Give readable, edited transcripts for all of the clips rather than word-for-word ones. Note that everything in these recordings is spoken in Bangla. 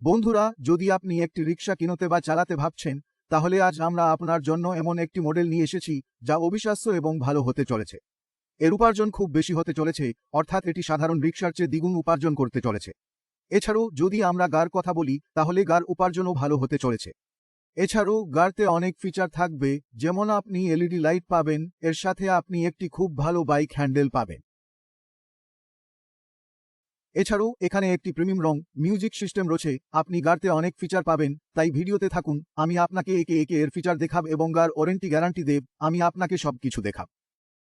বন্ধুরা, যদি আপনি একটি রিক্সা কিনতে বা চালাতে ভাবছেন, তাহলে আজ আমরা আপনার জন্য এমন একটি মডেল নিয়ে এসেছি যা অবিশ্বাস্য এবং ভালো হতে চলেছে। এর উপার্জন খুব বেশি হতে চলেছে, অর্থাৎ এটি সাধারণ রিক্সার চেয়ে দ্বিগুণ উপার্জন করতে চলেছে। এছাড়াও যদি আমরা গার কথা বলি, তাহলে গার উপার্জনও ভালো হতে চলেছে। এছাড়াও গাড়িতে অনেক ফিচার থাকবে, যেমন আপনি এলইডি লাইট পাবেন, এর সাথে আপনি একটি খুব ভালো বাইক হ্যান্ডেল পাবেন। এছাড়াও এখানে একটি প্রিমিয়াম রং মিউজিক সিস্টেম রয়েছে। আপনি গাড়িতে অনেক ফিচার পাবেন, তাই ভিডিওতে থাকুন। আমি আপনাকে একে একে এর ফিচার দেখাব এবং গার ওয়ারেন্টি গ্যারান্টি দেব। আমি আপনাকে সবকিছু দেখাব।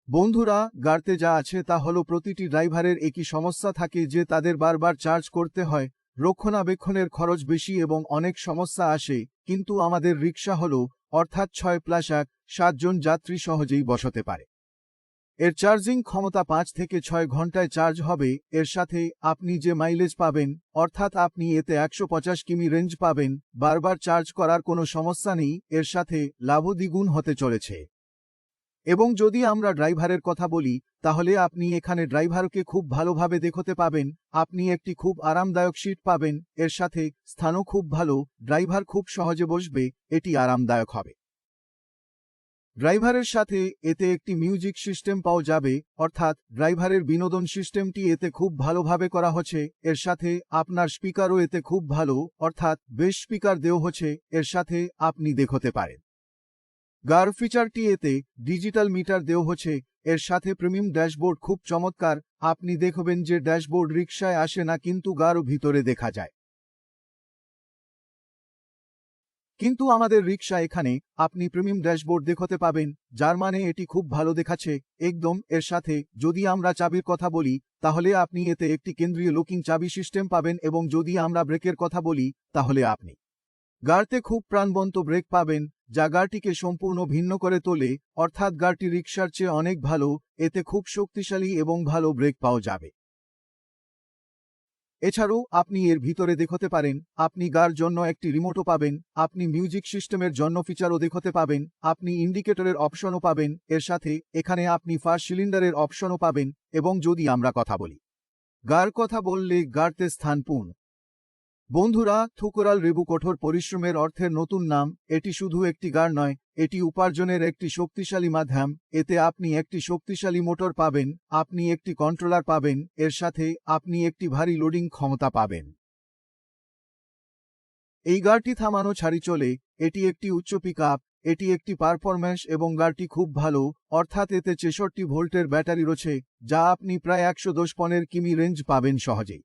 বন্ধুরা, গাড়িতে যা আছে তা হলো প্রতিটি ড্রাইভারের একই সমস্যা থাকে যে তাদের বারবার চার্জ করতে হয়, রক্ষণাবেক্ষণের খরচ বেশি এবং অনেক সমস্যা আসে। কিন্তু আমাদের রিক্সা হলো, অর্থাৎ 6+1 জন যাত্রী সহজেই বসাতে পারে। এর চার্জিং ক্ষমতা 5 থেকে 6 ঘন্টায় চার্জ হবে। এর সাথে আপনি যে মাইলেজ পাবেন, অর্থাৎ আপনি এতে 150 কিমি রেঞ্জ পাবেন। বারবার চার্জ করার কোনো সমস্যা নেই। এর সাথে লাভও দ্বিগুণ হতে চলেছে। এবং যদি আমরা ড্রাইভারের কথা বলি, তাহলে আপনি এখানে ড্রাইভারকে খুব ভালোভাবে দেখতে পাবেন। আপনি একটি খুব আরামদায়ক সিট পাবেন। এর সাথে স্থানও খুব ভালো, ড্রাইভার খুব সহজে বসবে, এটি আরামদায়ক হবে। ড্রাইভারের সাথে এতে একটি মিউজিক সিস্টেম পাওয়া যাবে, অর্থাৎ ড্রাইভারের বিনোদন সিস্টেমটি এতে খুব ভালোভাবে করা হচ্ছে। এর সাথে আপনার স্পিকারও এতে খুব ভালো, অর্থাৎ বেশ স্পিকার দেওয়া হচ্ছে। এর সাথে আপনি দেখতে পারেন গার ফিচারটি এতে ডিজিটাল মিটার দেওয়া হচ্ছে। এর সাথে প্রিমিয়াম ড্যাশবোর্ড খুব চমৎকার। আপনি দেখবেন যে ড্যাশবোর্ড রিক্সায় আসে না, কিন্তু গারও ভিতরে দেখা যায়। কিন্তু আমাদের রিক্সা এখানে আপনি প্রিমিয়াম ড্যাশবোর্ড দেখতে পাবেন, যার মানে এটি খুব ভালো দেখাচ্ছে একদম। এর সাথে যদি আমরা চাবির কথা বলি, তাহলে আপনি এতে একটি কেন্দ্রীয় লকিং চাবি সিস্টেম পাবেন। এবং যদি আমরা ব্রেকের কথা বলি, তাহলে আপনি গাড়িতে খুব প্রাণবন্ত ব্রেক পাবেন, যা গাড়িটিকে সম্পূর্ণ ভিন্ন করে তোলে। অর্থাৎ গাড়িটি রিক্সার চেয়ে অনেক ভালো, এতে খুব শক্তিশালী এবং ভালো ব্রেক পাওয়া যাবে। এছাড়াও আপনি এর ভিতরে দেখতে পারেন, আপনি গার জন্য একটি রিমোটও পাবেন। আপনি মিউজিক সিস্টেমের জন্য ফিচারও দেখতে পাবেন। আপনি ইন্ডিকেটরের অপশনও পাবেন। এর সাথে এখানে আপনি ফার্স্ট সিলিন্ডারের অপশনও পাবেন। এবং যদি আমরা কথা বলি গার কথা বললে, গাড়িতে স্থানপূর্ণ। বন্ধুরা, থুকরাল রেবু কঠোর পরিশ্রমের অর্থের নতুন নাম। এটি শুধু একটি গাড়ি নয়, এটি উপার্জনের একটি শক্তিশালী মাধ্যম। এতে আপনি একটি শক্তিশালী মোটর পাবেন, আপনি একটি কন্ট্রোলার পাবেন, এর সাথে আপনি একটি ভারী লোডিং ক্ষমতা পাবেন। এই গাড়িটি থামানো ছাড়ি চলে। এটি একটি উচ্চ পিকআপ, এটি একটি পারফরম্যান্স এবং গাড়িটি খুব ভালো, অর্থাৎ এতে 66 ভোল্টের ব্যাটারি রয়েছে, যা আপনি প্রায় 110 কিমি রেঞ্জ পাবেন সহজেই।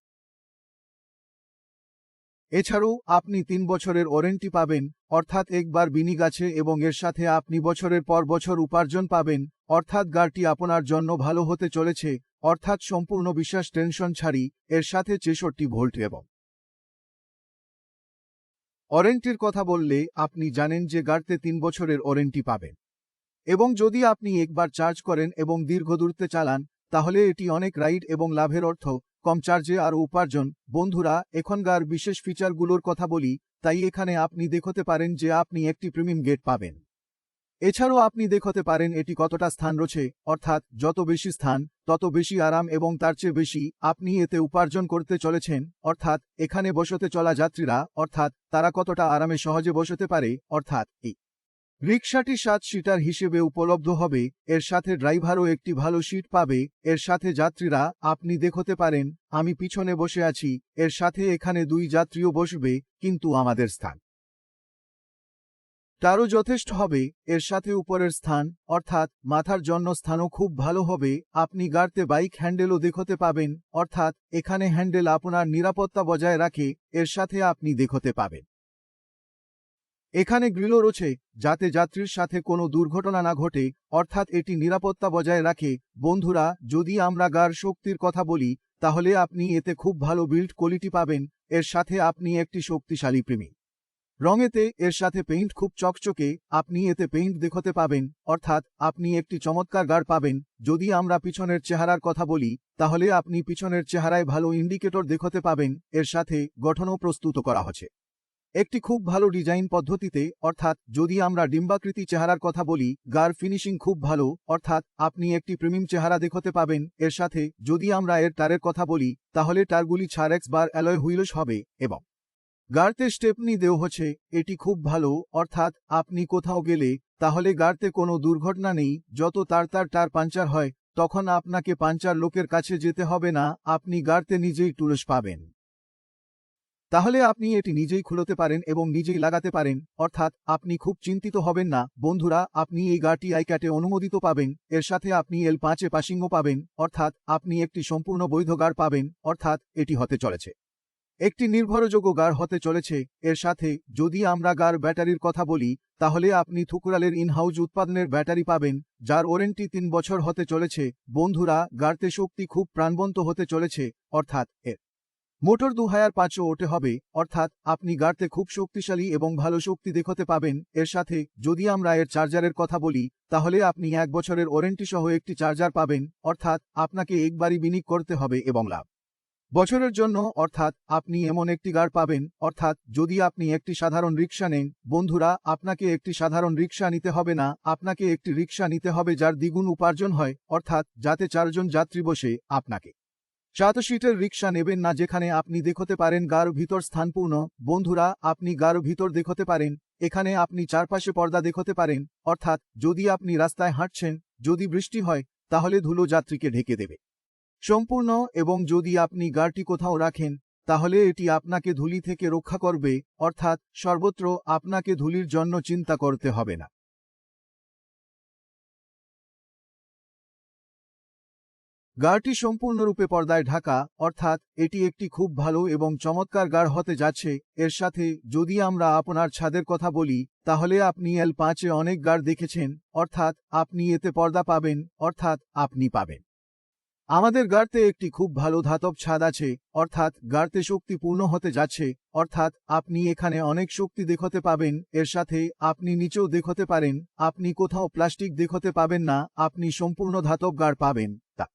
এছাড়াও আপনি 3 বছরের ওয়ারেন্টি পাবেন, অর্থাৎ একবার বিনিয়োগ আছে এবং এর সাথে আপনি বছরের পর বছর উপার্জন পাবেন। অর্থাৎ গাড়িটি আপনার জন্য ভালো হতে চলেছে, অর্থাৎ সম্পূর্ণ বিশ্বাস টেনশন ছাড়ি। এর সাথে 66 ভোল্ট এবং ওয়ারেন্টির কথা বললে, আপনি জানেন যে গাড়িতে 3 বছরের ওয়ারেন্টি পাবেন। এবং যদি আপনি একবার চার্জ করেন এবং দীর্ঘদূরত্বে চালান, তাহলে এটি অনেক রাইড এবং লাভের অর্থ, কম চার্জে আরও উপার্জন। বন্ধুরা, এখনকার বিশেষ ফিচারগুলোর কথা বলি। তাই এখানে আপনি দেখতে পারেন যে আপনি একটি প্রিমিয়াম গেট পাবেন। এছাড়াও আপনি দেখতে পারেন এটি কতটা স্থান রয়েছে, অর্থাৎ যত বেশি স্থান তত বেশি আরাম এবং তার চেয়ে বেশি আপনি এতে উপার্জন করতে চলেছেন। অর্থাৎ এখানে বসতে চলা যাত্রীরা, অর্থাৎ তারা কতটা আরামে সহজে বসতে পারে। অর্থাৎ এই রিক্সাটি 7 সিটার হিসেবে উপলব্ধ হবে। এর সাথে ড্রাইভারও একটি ভালো সিট পাবে। এর সাথে যাত্রীরা, আপনি দেখতে পারেন আমি পিছনে বসে আছি, এর সাথে এখানে 2 যাত্রীও বসবে, কিন্তু আমাদের স্থান তারও যথেষ্ট হবে। এর সাথে উপরের স্থান, অর্থাৎ মাথার জন্য স্থানও খুব ভালো হবে। আপনি গাড়িতে বাইক হ্যান্ডেলও দেখতে পাবেন, অর্থাৎ এখানে হ্যান্ডেল আপনার নিরাপত্তা বজায় রাখে। এর সাথে আপনি দেখতে পাবেন এখানে গ্রিলও রয়েছে, যাতে যাত্রীর সাথে কোনো দুর্ঘটনা না ঘটে, অর্থাৎ এটি নিরাপত্তা বজায় রাখে। বন্ধুরা, যদি আমরা গার শক্তির কথা বলি, তাহলে আপনি এতে খুব ভালো বিল্ড কোয়ালিটি পাবেন। এর সাথে আপনি একটি শক্তিশালী প্রেমী রঙেতে, এর সাথে পেইন্ট খুব চকচকে, আপনি এতে পেইন্ট দেখতে পাবেন, অর্থাৎ আপনি একটি চমৎকার গাড় পাবেন। যদি আমরা পিছনের চেহারার কথা বলি, তাহলে আপনি পিছনের চেহারায় ভালো ইন্ডিকেটর দেখতে পাবেন। এর সাথে গঠনও প্রস্তুত করা হচ্ছে একটি খুব ভালো ডিজাইন পদ্ধতিতে, অর্থাৎ যদি আমরা ডিম্বাকৃতি চেহারার কথা বলি, গার ফিনিশিং খুব ভালো, অর্থাৎ আপনি একটি প্রিমিয়াম চেহারা দেখতে পাবেন। এর সাথে যদি আমরা এর টায়ারের কথা বলি, তাহলে টায়ারগুলি 4x বার অ্যালয় হুইলস হবে এবং গাড়তে স্টেপনি দেও হচ্ছে এটি খুব ভালো, অর্থাৎ আপনি কোথাও গেলে তাহলে গাড়তে কোনো দুর্ঘটনা নেই, যত তার পাঞ্চার হয় তখন আপনাকে পাঞ্চার লোকের কাছে যেতে হবে না, আপনি গাড়তে নিজেই টুলস পাবেন। তাহলে আপনি এটি নিজেই খুলতে পারেন এবং নিজেই লাগাতে পারেন, অর্থাৎ আপনি খুব চিন্তিত হবেন না। বন্ধুরা, আপনি এই গাড়টি আইক্যাটে অনুমোদিত পাবেন, এর সাথে আপনি L5 পাসিংও পাবেন, অর্থাৎ আপনি একটি সম্পূর্ণ বৈধ গাড় পাবেন, অর্থাৎ এটি হতে চলেছে একটি নির্ভরযোগ্য গাড় হতে চলেছে। এর সাথে যদি আমরা গাড় ব্যাটারির কথা বলি, তাহলে আপনি থুকুরালের ইনহাউজ উৎপাদনের ব্যাটারি পাবেন, যার ওয়ারেন্টি 3 বছর হতে চলেছে। বন্ধুরা, গাড়তে শক্তি খুব প্রাণবন্ত হতে চলেছে, অর্থাৎ এর মোটর 2005 ওটে হবে, অর্থাৎ আপনি গাড়তে খুব শক্তিশালী এবং ভালো শক্তি দেখাতে পাবেন। এর সাথে যদি আমরা এর চার্জারের কথা বলি, তাহলে আপনি 1 বছরের ওয়ারেন্টি সহ একটি চার্জার পাবেন, অর্থাৎ আপনাকে একবারই বিনিয়োগ করতে হবে এবং লাভ বছরের জন্য, অর্থাৎ আপনি এমন একটি গাড় পাবেন। অর্থাৎ যদি আপনি একটি সাধারণ রিক্সা নেন, বন্ধুরা, আপনাকে একটি সাধারণ রিক্সা নিতে হবে না, আপনাকে একটি রিক্সা নিতে হবে যার দ্বিগুণ উপার্জন হয়, অর্থাৎ যাতে 4 জন যাত্রী বসে। আপনাকে 7 সিটের রিক্সা নেবেন না, যেখানে আপনি দেখতে পারেন গাড় ভিতর স্থানপূর্ণ। বন্ধুরা, আপনি গাড় ভিতর দেখতে পারেন, এখানে আপনি চারপাশে পর্দা দেখতে পারেন, অর্থাৎ যদি আপনি রাস্তায় হাঁটছেন, যদি বৃষ্টি হয় তাহলে ধুলো যাত্রীকে ঢেকে দেবে সম্পূর্ণ, এবং যদি আপনি গাড়টি কোথাও রাখেন তাহলে এটি আপনাকে ধুলি থেকে রক্ষা করবে, অর্থাৎ সর্বত্র আপনাকে ধুলির জন্য চিন্তা করতে হবে না। গাড়টি সম্পূর্ণরূপে পর্দায় ঢাকা, অর্থাৎ এটি একটি খুব ভালো এবং চমৎকার গাড় হতে যাচ্ছে। এর সাথে যদি আমরা আপনার ছাদের কথা বলি, তাহলে আপনি L5 অনেক গাড় দেখেছেন, অর্থাৎ আপনি এতে পর্দা পাবেন, অর্থাৎ আপনি পাবেন। আমাদের গাড়তে একটি খুব ভালো ধাতব ছাদ আছে, অর্থাৎ গাড়তে শক্তিপূর্ণ হতে যাচ্ছে, অর্থাৎ আপনি এখানে অনেক শক্তি দেখতে পাবেন। এর সাথে আপনি নিচেও দেখতে পারেন, আপনি কোথাও প্লাস্টিক দেখতে পাবেন না, আপনি সম্পূর্ণ ধাতব গাড় পাবেন, তা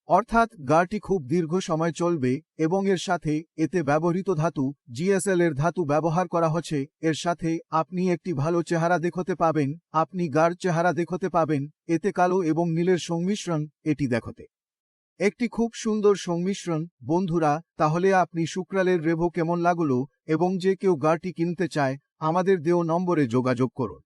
অর্থাৎ গাড়টি খুব দীর্ঘ সময় চলবে এবং এর সাথে এতে ব্যবহৃত ধাতু GSL এর ধাতু ব্যবহার করা হচ্ছে। এর সাথে আপনি একটি ভালো চেহারা দেখতে পাবেন, আপনি গাড় চেহারা দেখতে পাবেন, এতে কালো এবং নীলের সংমিশ্রণ, এটি দেখতে একটি খুব সুন্দর সংমিশ্রণ। বন্ধুরা, তাহলে আপনি শুক্রালের রেভো কেমন লাগলো এবং যে কেউ গাড়টি কিনতে চায় আমাদের দেও নম্বরে যোগাযোগ করুন।